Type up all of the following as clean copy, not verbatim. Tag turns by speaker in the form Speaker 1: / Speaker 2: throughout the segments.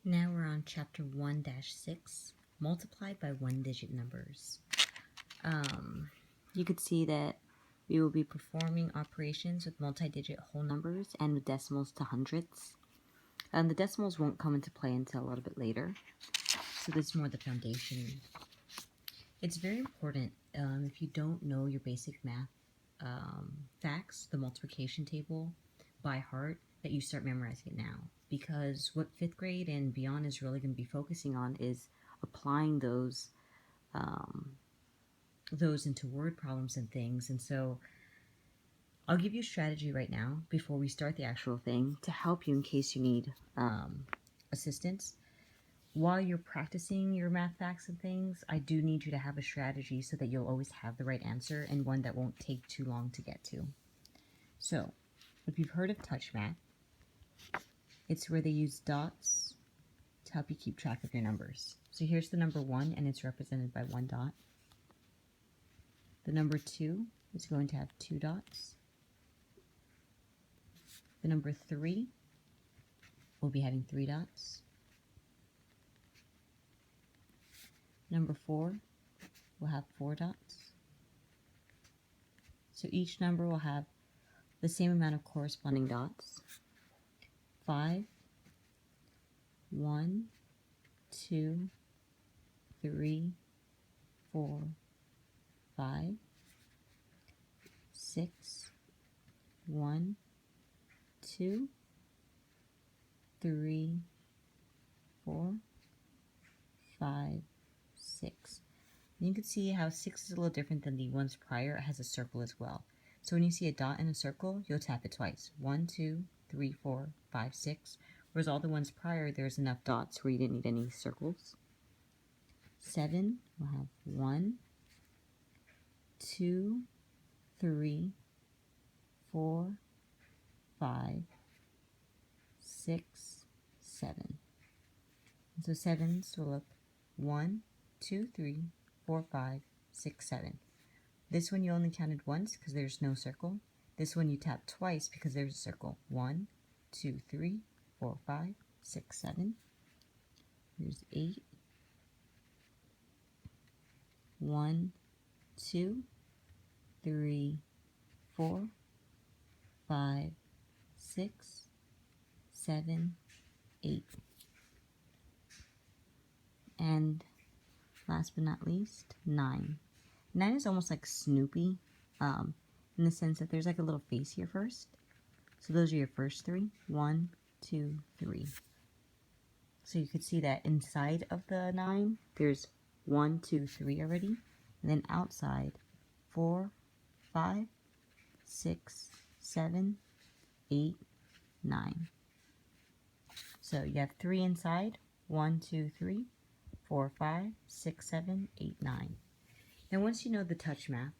Speaker 1: Now we're on chapter 1-6, multiplied by one-digit numbers. You could see that we will be performing operations with multi-digit whole numbers and with decimals to hundredths. The decimals won't come into play until a little bit later, so this is more the foundation. It's very important, if you don't know your basic math facts, the multiplication table, by heart, that you start memorizing it now. Because what 5th grade and beyond is really going to be focusing on is applying those into word problems and things. And so I'll give you a strategy right now before we start the actual thing to help you in case you need assistance. While you're practicing your math facts and things, I do need you to have a strategy so that you'll always have the right answer and one that won't take too long to get to. So, if you've heard of touch math, it's where they use dots to help you keep track of your numbers. So here's the number 1, and it's represented by 1 dot. The number 2 is going to have 2 dots. The number 3 will be having 3 dots. Number 4 will have 4 dots. So each number will have the same amount of corresponding dots. 5, 1, 2, 3, 4, 5, 6, 1, 2, 3, 4, 5, 6. And you can see how 6 is a little different than the ones prior. It has a circle as well. So when you see a dot in a circle, you'll tap it twice. 1, 2, 3, 4, 5, 6. Whereas all the ones prior, there's enough dots where you didn't need any circles. 7 will have 1, 2, 3, 4, 5, 6, 7. And so 7s will look 1, 2, 3, 4, 5, 6, 7. This one you only counted once because there's no circle. This one you tap twice because there's a circle. 1, 2, 3, 4, 5, 6, 7. Here's 8. 1, 2, 3, 4, 5, 6, 7, 8. And last but not least, 9. 9 is almost like Snoopy, in the sense that there's like a little face here first. So those are your first 3. 1, 2, 3. So you could see that inside of the 9, there's 1, 2, 3 already. And then outside, 4, 5, 6, 7, 8, 9. So you have 3 inside, 1, 2, 3, 4, 5, 6, 7, 8, 9. Now once you know the touch math,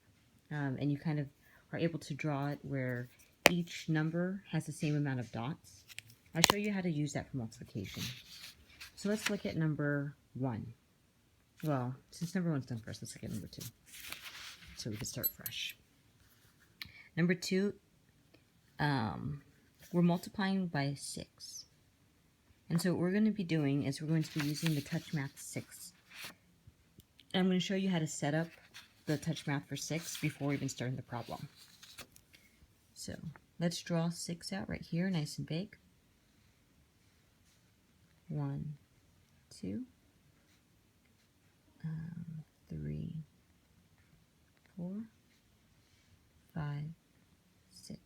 Speaker 1: and you kind of are able to draw it where each number has the same amount of dots, I'll show you how to use that for multiplication. So let's look at number 1. Well, since number 1's done first, let's look at number 2. So we can start fresh. Number 2, we're multiplying by 6. And so what we're going to be doing is we're going to be using the touch math 6. And I'm going to show you how to set up the touch math for 6 before even starting the problem. So let's draw 6 out right here, nice and big. 1, 2, 3, 4, 5, 6.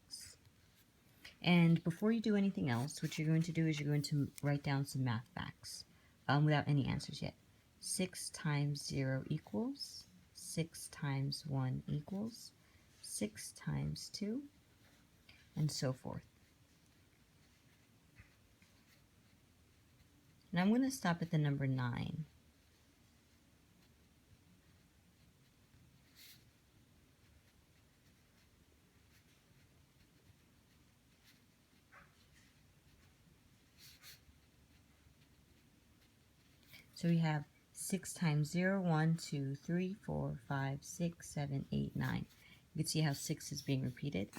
Speaker 1: And before you do anything else, what you're going to do is you're going to write down some math facts without any answers yet. 6 times 0 equals, 6 times 1 equals, 6 times 2, and so forth. And I'm going to stop at the number 9. So we have 6 times 0, 1, 2, 3, 4, 5, 6, 7, 8, 9. You can see how 6 is being repeated.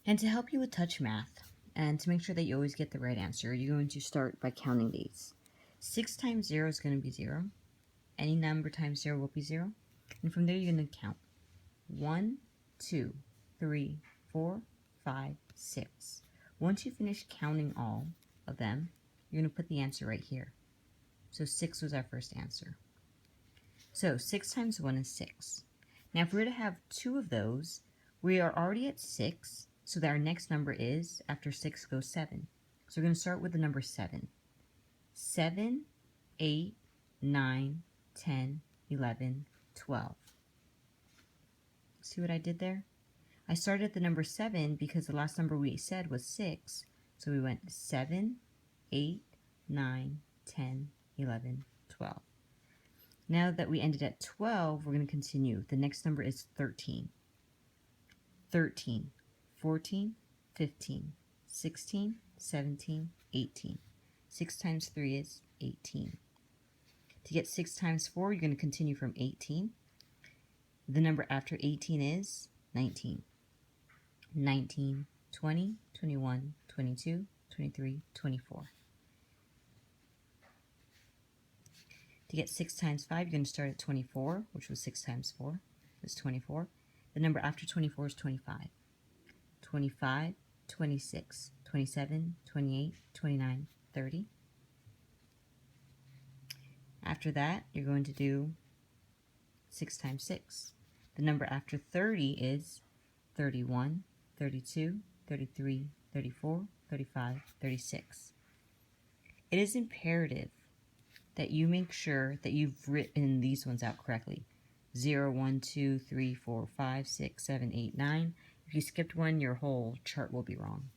Speaker 1: And to help you with touch math, And to make sure that you always get the right answer, you're going to start by counting these. 6 times 0 is going to be 0. Any number times 0 will be 0. And from there, you're going to count 1, 2, 3, 4, 5, 6. Once you finish counting all of them, you're going to put the answer right here. So 6 was our first answer. So 6 times 1 is 6. Now if we were to have 2 of those, we are already at 6, so that our next number is, after 6 goes 7. So we're going to start with the number 7. 7, 8, 9, 10, 11, 12. See what I did there? I started at the number 7 because the last number we said was 6. So we went 7, 8, 9, 10, 11, 12. Now that we ended at 12, we're going to continue. The next number is 13. 13, 14, 15, 16, 17, 18. 6 times 3 is 18. To get 6 times 4, you're going to continue from 18. The number after 18 is 19. 19, 20, 21, 22, 23, 24. To get 6 times 5, you're going to start at 24, which was 6 times 4. It's 24. The number after 24 is 25. 25, 26, 27, 28, 29, 30. After that, you're going to do 6 times 6. The number after 30 is 31, 32, 33, 34, 35, 36. It is imperative that you make sure that you've written these ones out correctly. 0, 1, 2, 3, 4, 5, 6, 7, 8, 9. If you skipped one, your whole chart will be wrong.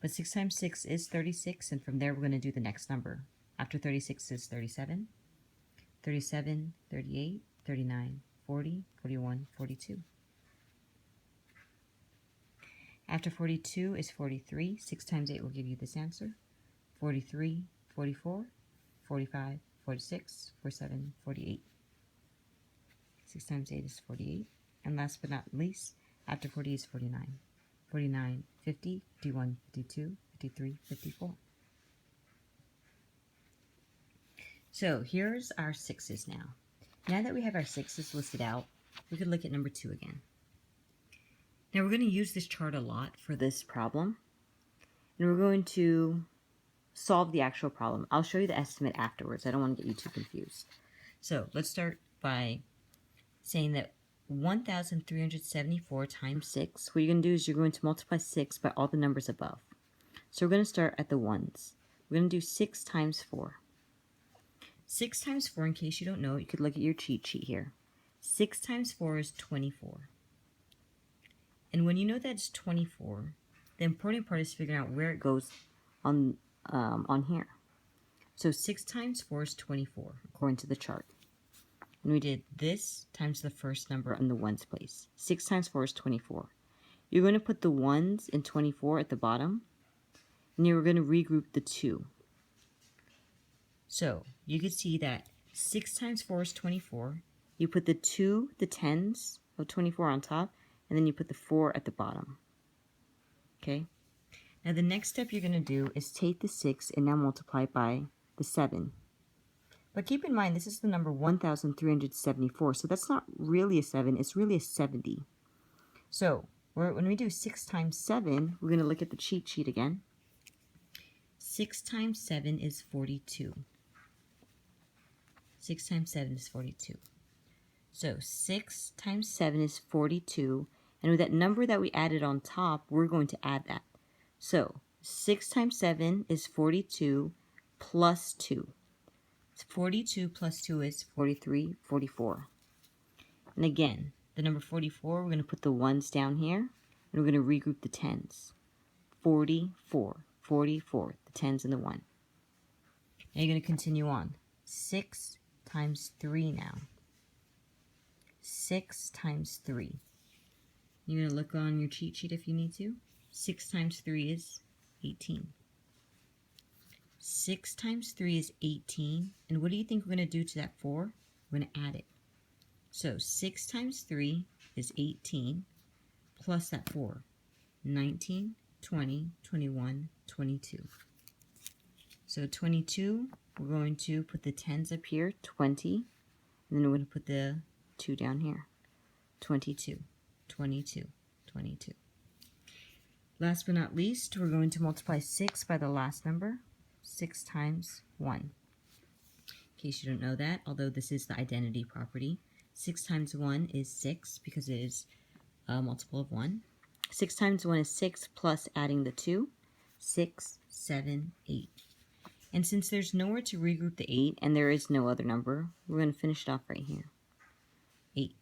Speaker 1: But 6 times 6 is 36, and from there we're going to do the next number. After 36 is 37, 37, 38, 39, 40, 41, 42. After 42 is 43. 6 times 8 will give you this answer. 43, 44, 45, 46, 47, 48. 6 times 8 is 48. And last but not least, after 40 is 49. 49, 50, 51, 52, 53, 54. So here's our 6s now. Now that we have our 6s listed out, we could look at number 2 again. Now we're going to use this chart a lot for this problem. And we're going to solve the actual problem. I'll show you the estimate afterwards. I don't want to get you too confused. So let's start by saying that 1,374 times 6, what you're going to do is you're going to multiply 6 by all the numbers above. So we're going to start at the ones. We're going to do 6 times 4. 6 times 4, in case you don't know, you could look at your cheat sheet here. 6 times 4 is 24. And when you know that it's 24, the important part is figuring out where it goes on here. So 6 times 4 is 24, according to the chart. And we did this times the first number in the ones place. 6 times 4 is 24. You're going to put the ones in 24 at the bottom, and you're going to regroup the 2. So you can see that 6 times 4 is 24. You put the 2, the tens of 24 on top, and then you put the 4 at the bottom. Okay? Now the next step you're going to do is take the 6 and now multiply it by the 7. But keep in mind, this is the number 1,374, so that's not really a 7, it's really a 70. So when we do 6 times 7, we're going to look at the cheat sheet again. 6 times 7 is 42. 6 times 7 is 42. So 6 times 7 is 42, and with that number that we added on top, we're going to add that. So 6 times 7 is 42 plus 2. 42 plus 2 is 43, 44. And again, the number 44, we're going to put the ones down here, and we're going to regroup the tens. 44, 44, the tens and the 1. Now you're going to continue on. 6 times 3 now. 6 times 3. You're going to look on your cheat sheet if you need to. 6 times 3 is 18. 6 times 3 is 18. And what do you think we're going to do to that 4? We're going to add it. So 6 times 3 is 18 plus that 4. 19, 20, 21, 22. So 22, we're going to put the tens up here, 20, and then we're going to put the 2 down here, 22, 22, 22. Last but not least, we're going to multiply 6 by the last number, 6 times 1. In case you don't know that, although this is the identity property, 6 times 1 is 6 because it is a multiple of 1. 6 times 1 is 6 plus adding the 2, 6, 7, 8. And since there's nowhere to regroup the 8 and there is no other number, we're going to finish it off right here, 8.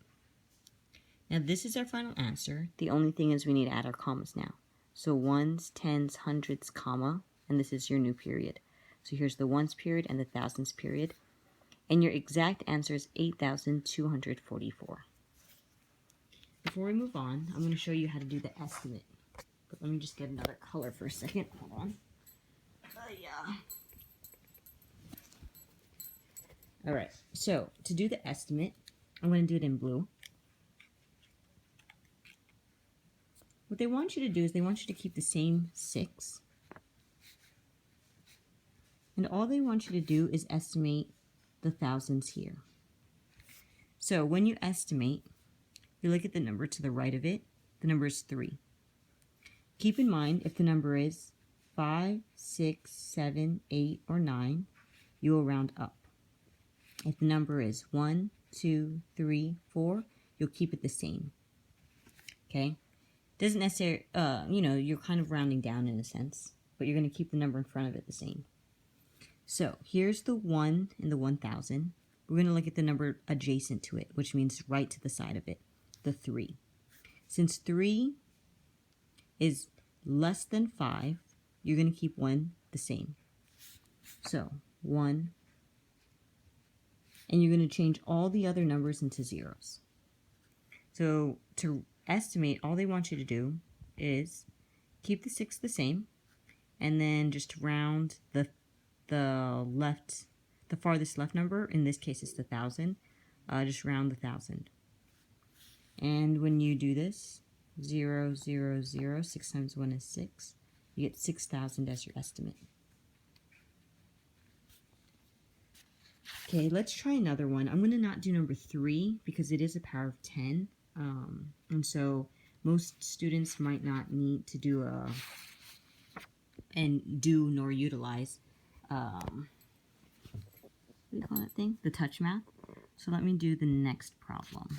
Speaker 1: Now this is our final answer. The only thing is we need to add our commas now. So ones, tens, hundreds, comma, and this is your new period. So here's the ones period and the thousands period. And your exact answer is 8,244. Before we move on, I'm going to show you how to do the estimate. But let me just get another color for a second. Hold on. Yeah. Alright, so to do the estimate, I'm going to do it in blue. What they want you to do is they want you to keep the same 6. And all they want you to do is estimate the thousands here. So when you estimate, you look at the number to the right of it. The number is 3. Keep in mind, if the number is 5, 6, 7, 8, or 9, you will round up. If the number is 1, 2, 3, 4, you'll keep it the same. Okay? Doesn't necessarily, you're kind of rounding down in a sense, but you're going to keep the number in front of it the same. So here's the 1 in the 1,000. We're going to look at the number adjacent to it, which means right to the side of it, the 3. Since 3 is less than 5, you're going to keep 1 the same. So 1, and you're going to change all the other numbers into zeros. So to estimate, all they want you to do is keep the 6 the same, and then just round the farthest left number. In this case, it's the 1,000. Just round the 1,000. And when you do this, 0, 0, 0, 6 times 1 is 6. You get 6,000 as your estimate. Okay, let's try another one. I'm going to not do number 3 because it is a power of 10. And so most students might not need to do nor utilize what do you call that thing? The touch math. So let me do the next problem.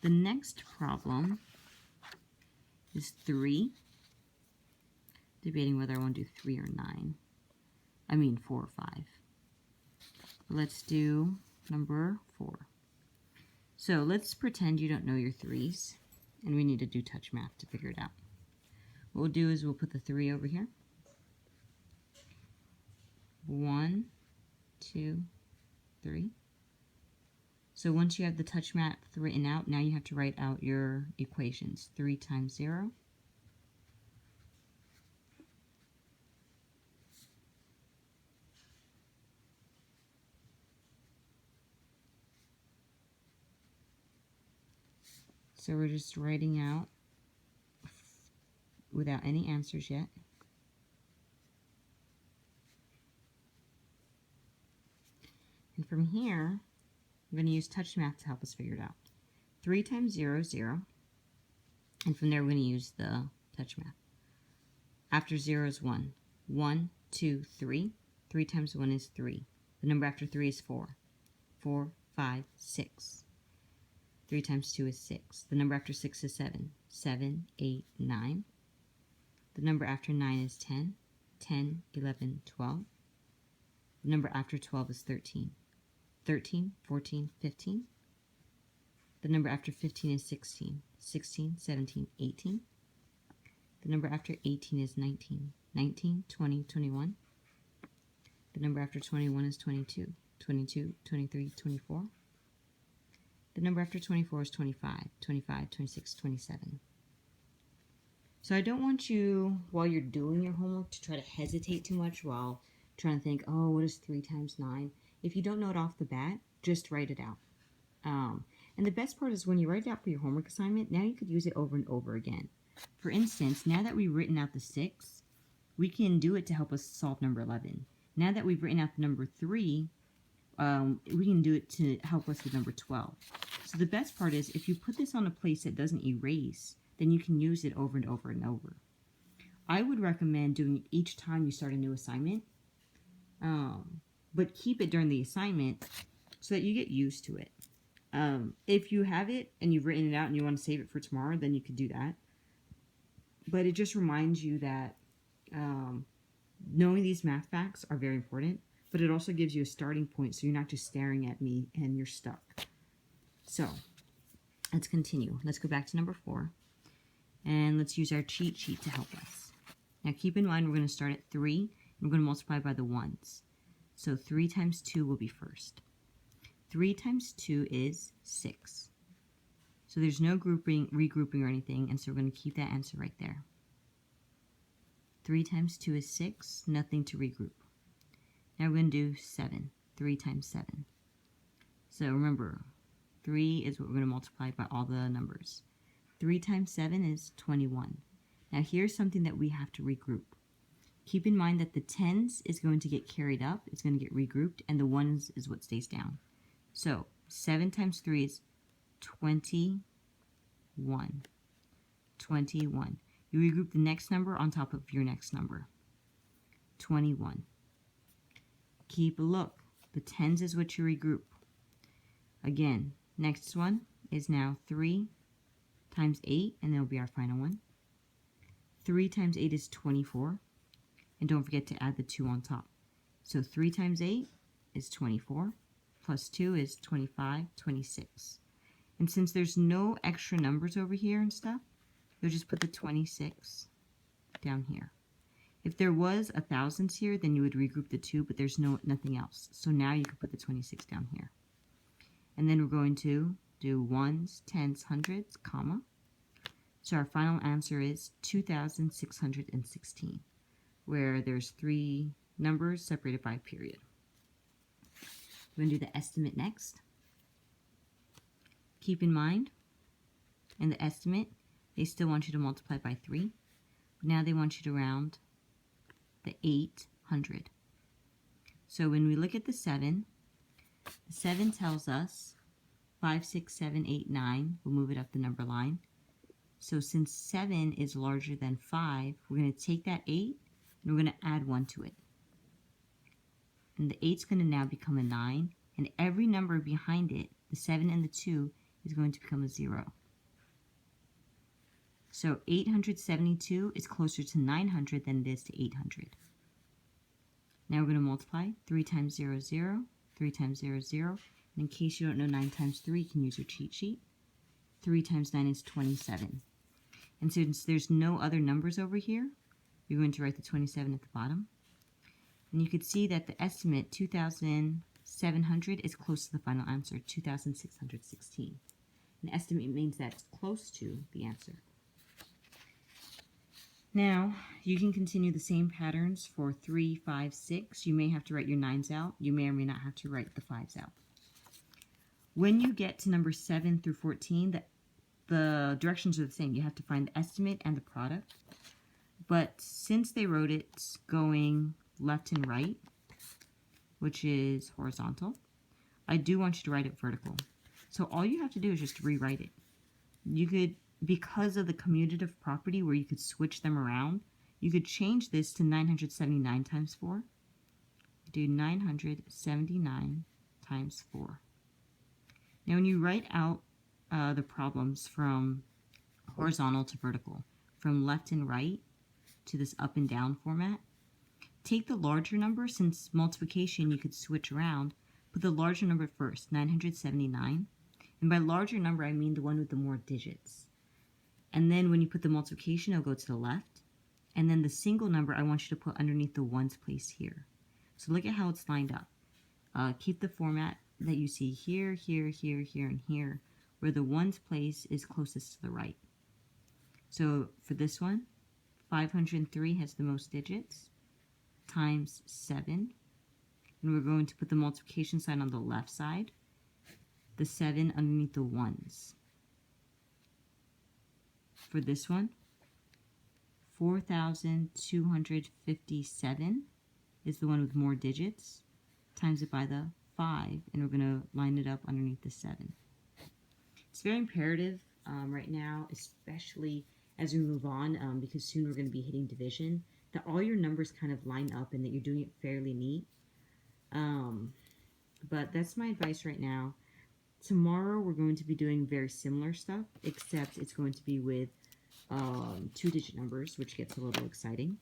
Speaker 1: The next problem is 3. Debating whether I want to do 3 or 9. I mean 4 or 5. Let's do number 4. So let's pretend you don't know your 3's, and we need to do touch math to figure it out. What we'll do is we'll put the 3 over here. 1, 2, 3. So once you have the touch math written out, now you have to write out your equations. 3 times 0. So we're just writing out without any answers yet. And from here, I'm going to use touch math to help us figure it out. 3 times 0 is 0. And from there, we're going to use the touch math. After 0 is 1. 1, 2, 3. 3 times 1 is 3. The number after 3 is 4. 4, 5, 6. 3 times 2 is 6. The number after 6 is 7. 7, 8, 9. The number after 9 is 10. 10, 11, 12. The number after 12 is 13. 13, 14, 15. The number after 15 is 16. 16, 17, 18. The number after 18 is 19. 19, 20, 21. The number after 21 is 22. 22, 23, 24. The number after 24 is 25. 25, 26, 27. So I don't want you, while you're doing your homework, to try to hesitate too much while trying to think, oh, what is 3 times 9? If you don't know it off the bat, just write it out. And the best part is when you write it out for your homework assignment, now you could use it over and over again. for instance, now that we've written out the 6, we can do it to help us solve number 11. Now that we've written out the number 3, we can do it to help us with number 12. So the best part is if you put this on a place that doesn't erase, then you can use it over and over and over. I would recommend doing it each time you start a new assignment, but keep it during the assignment so that you get used to it. If you have it and you've written it out and you want to save it for tomorrow, then you could do that. But it just reminds you that knowing these math facts are very important, but it also gives you a starting point so you're not just staring at me and you're stuck. So let's continue. Let's go back to number 4, and let's use our cheat sheet to help us. Now keep in mind we're going to start at 3, and we're going to multiply by the ones. So 3 times 2 will be first. 3 times 2 is 6. So there's no regrouping or anything, and so we're going to keep that answer right there. 3 times 2 is 6, nothing to regroup. Now we're going to do 7. 3 times 7. So remember, 3 is what we're going to multiply by all the numbers. 3 times 7 is 21. Now here's something that we have to regroup. Keep in mind that the tens is going to get carried up, it's going to get regrouped, and the ones is what stays down. So 7 times 3 is 21. 21. You regroup the next number on top of your next number. 21. Keep a look. The tens is what you regroup. Again, next one is now 3 times 8, and that'll be our final one. 3 times 8 is 24. And don't forget to add the 2 on top. So 3 times 8 is 24. Plus 2 is 25, 26. And since there's no extra numbers over here and stuff, you'll just put the 26 down here. If there was a thousands here, then you would regroup the 2, but there's nothing else. So now you can put the 26 down here. And then we're going to do ones, tens, hundreds, comma. So our final answer is 2,616, where there's 3 numbers separated by a period. We're going to do the estimate next. Keep in mind, in the estimate, they still want you to multiply by 3. Now they want you to round the 800. So when we look at the 7 tells us 5, 6, 7, 8, 9. We'll move it up the number line. So since 7 is larger than 5, we're going to take that 8 and we're going to add 1 to it. And the 8's going to now become a 9. And every number behind it, the 7 and the 2, is going to become a 0. So 872 is closer to 900 than it is to 800. Now we're going to multiply 3 times 0, 0, 3 times 0, 0. And in case you don't know 9 times 3, you can use your cheat sheet. 3 times 9 is 27. And since there's no other numbers over here, you're going to write the 27 at the bottom. And you could see that the estimate, 2,700, is close to the final answer, 2,616. An estimate means that it's close to the answer. Now, you can continue the same patterns for 3, 5, 6. You may have to write your 9s out. You may or may not have to write the 5s out. When you get to number 7 through 14, the directions are the same. You have to find the estimate and the product. But since they wrote it going left and right, which is horizontal, I do want you to write it vertical. So all you have to do is just rewrite it. You could, because of the commutative property where you could switch them around, you could change this to 979 times 4. Do 979 times 4. Now when you write out the problems from horizontal to vertical, from left and right to this up and down format, take the larger number. Since multiplication you could switch around, put the larger number first, 979. And by larger number, I mean the one with the more digits. And then when you put the multiplication, it'll go to the left. And then the single number, I want you to put underneath the ones place here. So look at how it's lined up. Keep the format that you see here, here, here, here, and here, where the ones place is closest to the right. So for this one, 503 has the most digits, times 7. And we're going to put the multiplication sign on the left side, the 7 underneath the ones. For this one, 4,257 is the one with more digits. Times it by the 5, and we're going to line it up underneath the 7. It's very imperative right now, especially as we move on, because soon we're going to be hitting division, that all your numbers kind of line up and that you're doing it fairly neat. But that's my advice right now. Tomorrow we're going to be doing very similar stuff, except it's going to be with 2-digit numbers, which gets a little exciting.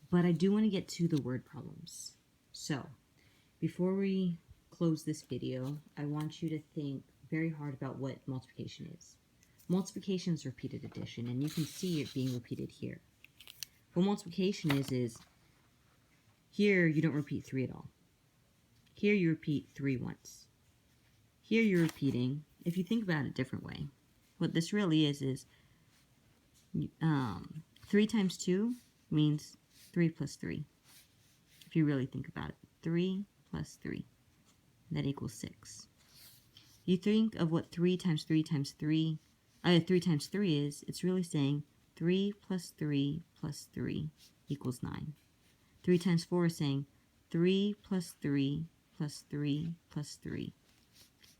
Speaker 1: But I do want to get to the word problems. So, before we close this video, I want you to think very hard about what multiplication is. Multiplication is repeated addition, and you can see it being repeated here. What multiplication is here you don't repeat 3 at all. Here you repeat 3 once. Here you're repeating, if you think about it a different way, what this really is 3 times 2 means 3 plus 3. If you really think about it, 3 plus 3, that equals 6. You think of what 3 times 3 times 3, 3 times 3 is, it's really saying 3 plus 3 plus 3 equals 9. 3 times 4 is saying 3 plus 3 plus 3 plus 3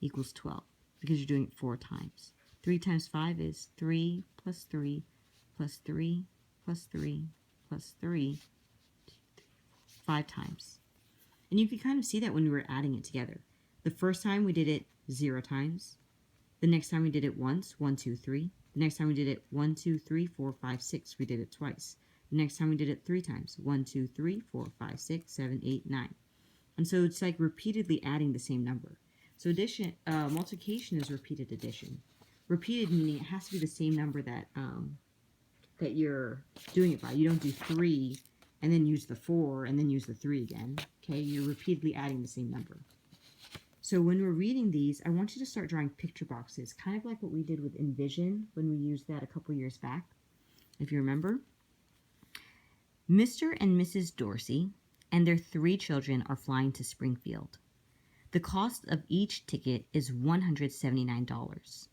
Speaker 1: equals 12, because you're doing it 4 times. 3 times 5 is 3 plus 3 plus 3 plus 3 plus 3, 5 times. And you can kind of see that when we were adding it together. The first time we did it 0 times. The next time we did it once, 1, 2, 3. The next time we did it 1, 2, 3, 4, 5, 6. We did it twice. The next time we did it 3 times. 1, 2, 3, 4, 5, 6, 7, 8, 9. And so it's like repeatedly adding the same number. So multiplication is repeated addition. Repeated meaning it has to be the same number that that you're doing it by. You don't do 3 and then use the 4 and then use the 3 again. Okay, you're repeatedly adding the same number. So when we're reading these, I want you to start drawing picture boxes, kind of like what we did with Envision when we used that a couple years back, if you remember. Mr. and Mrs. Dorsey and their 3 children are flying to Springfield. The cost of each ticket is $179.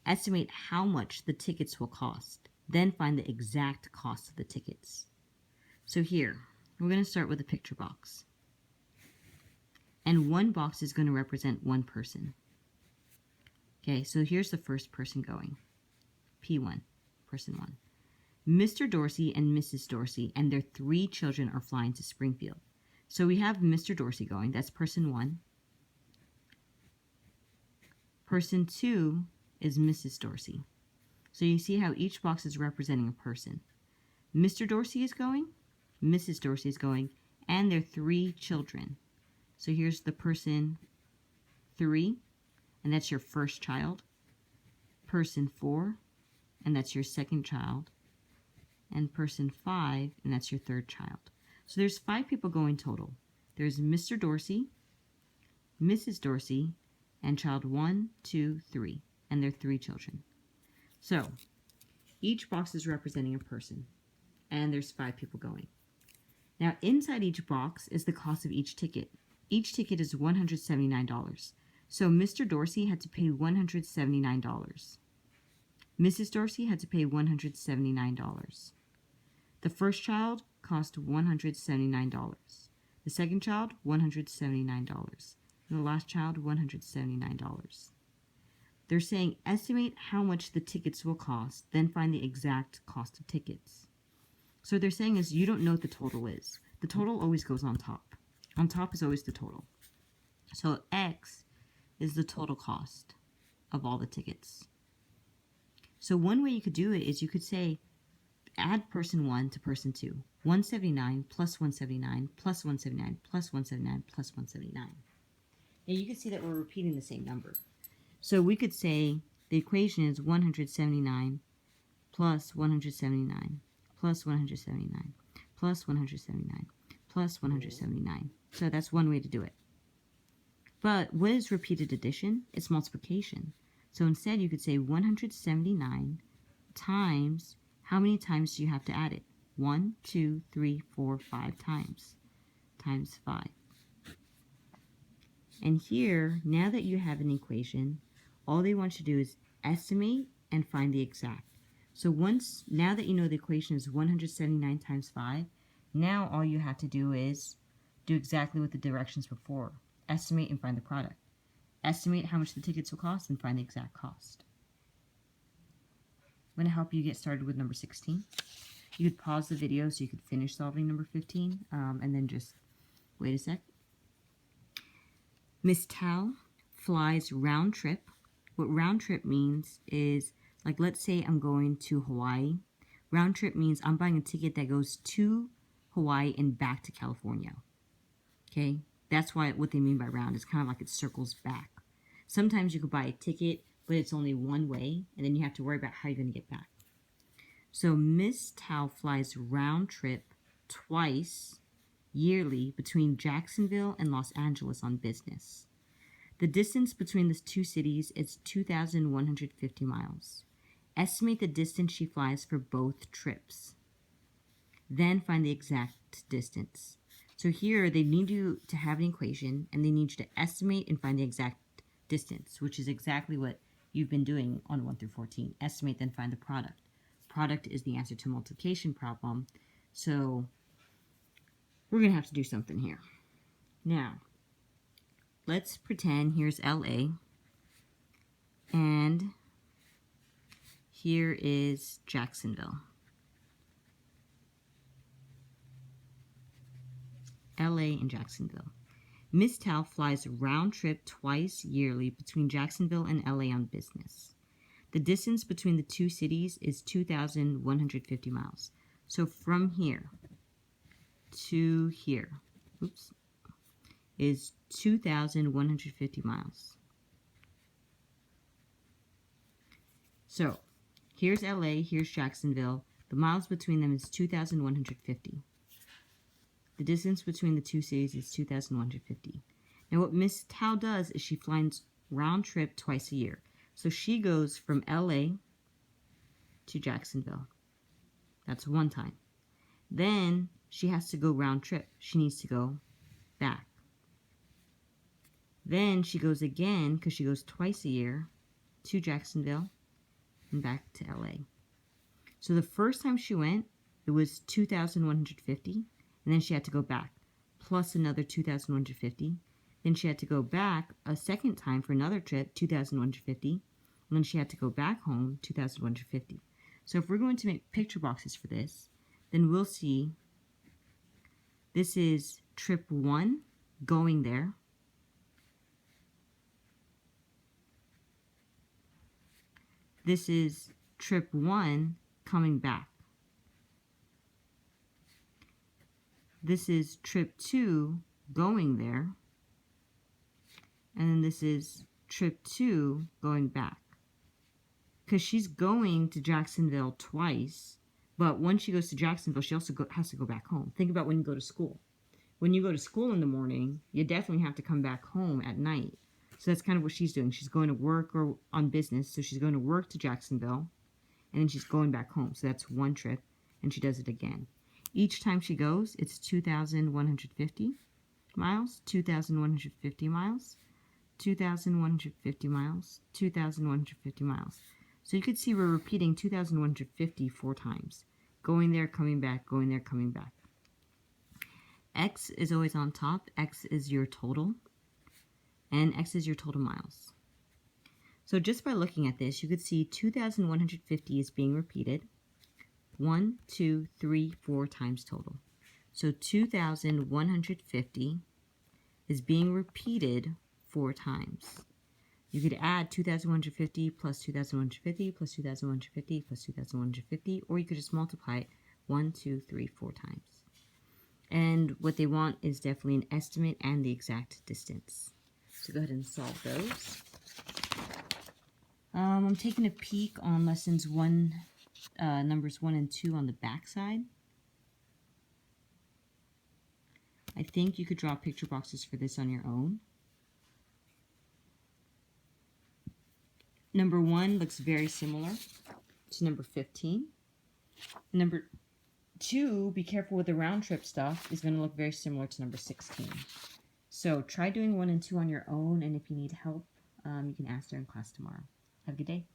Speaker 1: Estimate how much the tickets will cost, then find the exact cost of the tickets. So here, we're going to start with a picture box. And one box is going to represent one person. Okay, so here's the first person going. P1, person 1. Mr. Dorsey and Mrs. Dorsey and their 3 children are flying to Springfield. So we have Mr. Dorsey going, that's person 1. Person 2 is Mrs. Dorsey. So you see how each box is representing a person. Mr. Dorsey is going, Mrs. Dorsey is going, and their 3 children. So here's the person 3, and that's your first child. Person 4, and that's your second child. And person 5, and that's your third child. So there's 5 people going total. There's Mr. Dorsey, Mrs. Dorsey, and child 1, 2, 3, and their 3 children. So each box is representing a person, and there's 5 people going. Now inside each box is the cost of each ticket. Each ticket is $179. So Mr. Dorsey had to pay $179. Mrs. Dorsey had to pay $179. The first child cost $179. The second child, $179. And the last child, $179. They're saying estimate how much the tickets will cost, then find the exact cost of tickets. So what they're saying is you don't know what the total is. The total always goes on top. On top is always the total. So X is the total cost of all the tickets. So one way you could do it is you could say add person 1 to person 2. 179 plus 179 plus 179 plus 179 plus 179. And you can see that we're repeating the same number. So we could say the equation is 179 plus 179 plus 179 plus 179 plus 179. So that's one way to do it. But what is repeated addition? It's multiplication. So instead you could say 179 times, how many times do you have to add it? 1, 2, 3, 4, 5 times 5. And here, now that you have an equation, all they want you to do is estimate and find the exact. So now that you know the equation is 179 times 5, now all you have to do is do exactly what the directions before. Estimate and find the product. Estimate how much the tickets will cost and find the exact cost. I'm going to help you get started with number 16. You could pause the video so you could finish solving number 15, and then just wait a sec. Miss Tal flies round trip. What round trip means is, like, let's say I'm going to Hawaii. Round trip means I'm buying a ticket that goes to Hawaii and back to California. Okay? That's what they mean by round. It's kind of like it circles back. Sometimes you could buy a ticket, but it's only one way, and then you have to worry about how you're going to get back. So Miss Tal flies round trip twice yearly between Jacksonville and Los Angeles on business. The distance between the two cities is 2,150 miles. Estimate the distance she flies for both trips. Then find the exact distance. So here they need you to have an equation, and they need you to estimate and find the exact distance, which is exactly what you've been doing on 1 through 14. Estimate, then find the product. Product is the answer to multiplication problem. So we're going to have to do something here. Now, let's pretend here's LA, and here is Jacksonville. LA and Jacksonville. Miss Tal flies round trip twice yearly between Jacksonville and LA on business. The distance between the two cities is 2,150 miles. So from here to here, is 2,150 miles. So here's LA, here's Jacksonville. The miles between them is 2,150. The distance between the two cities is 2,150. Now what Miss Tal does is she flies round trip twice a year. So she goes from LA to Jacksonville. That's one time. Then she has to go round trip. She needs to go back. Then she goes again, because she goes twice a year, to Jacksonville and back to LA. So the first time she went, it was 2,150, and then she had to go back, plus another 2,150. Then she had to go back a second time for another trip, 2,150, and then she had to go back home, 2,150. So if we're going to make picture boxes for this, then we'll see this is trip 1, going there. This is trip 1, coming back. This is trip 2, going there. And then this is trip 2, going back. Because she's going to Jacksonville twice, but when she goes to Jacksonville, she also has to go back home. Think about when you go to school. When you go to school in the morning, you definitely have to come back home at night. So that's kind of what she's doing. She's going to work or on business, so she's going to work to Jacksonville, and then she's going back home. So that's one trip, and she does it again. Each time she goes, it's 2,150 miles, 2,150 miles, 2,150 miles, 2,150 miles. So you could see we're repeating 2,150 4 times. Going there, coming back, going there, coming back. X is always on top. X is your total. And X is your total miles. So just by looking at this, you could see 2,150 is being repeated 1, 2, 3, 4 times total. So 2,150 is being repeated 4 times. You could add 2,150 plus 2,150 plus 2,150 plus 2,150, or you could just multiply it 1, 2, 3, 4 times. And what they want is definitely an estimate and the exact distance. So go ahead and solve those. I'm taking a peek on lessons numbers 1 and 2 on the back side. I think you could draw picture boxes for this on your own. Number 1 looks very similar to number 15. Number 2, be careful with the round trip stuff, is going to look very similar to number 16. So try doing 1 and 2 on your own, and if you need help, you can ask during class tomorrow. Have a good day.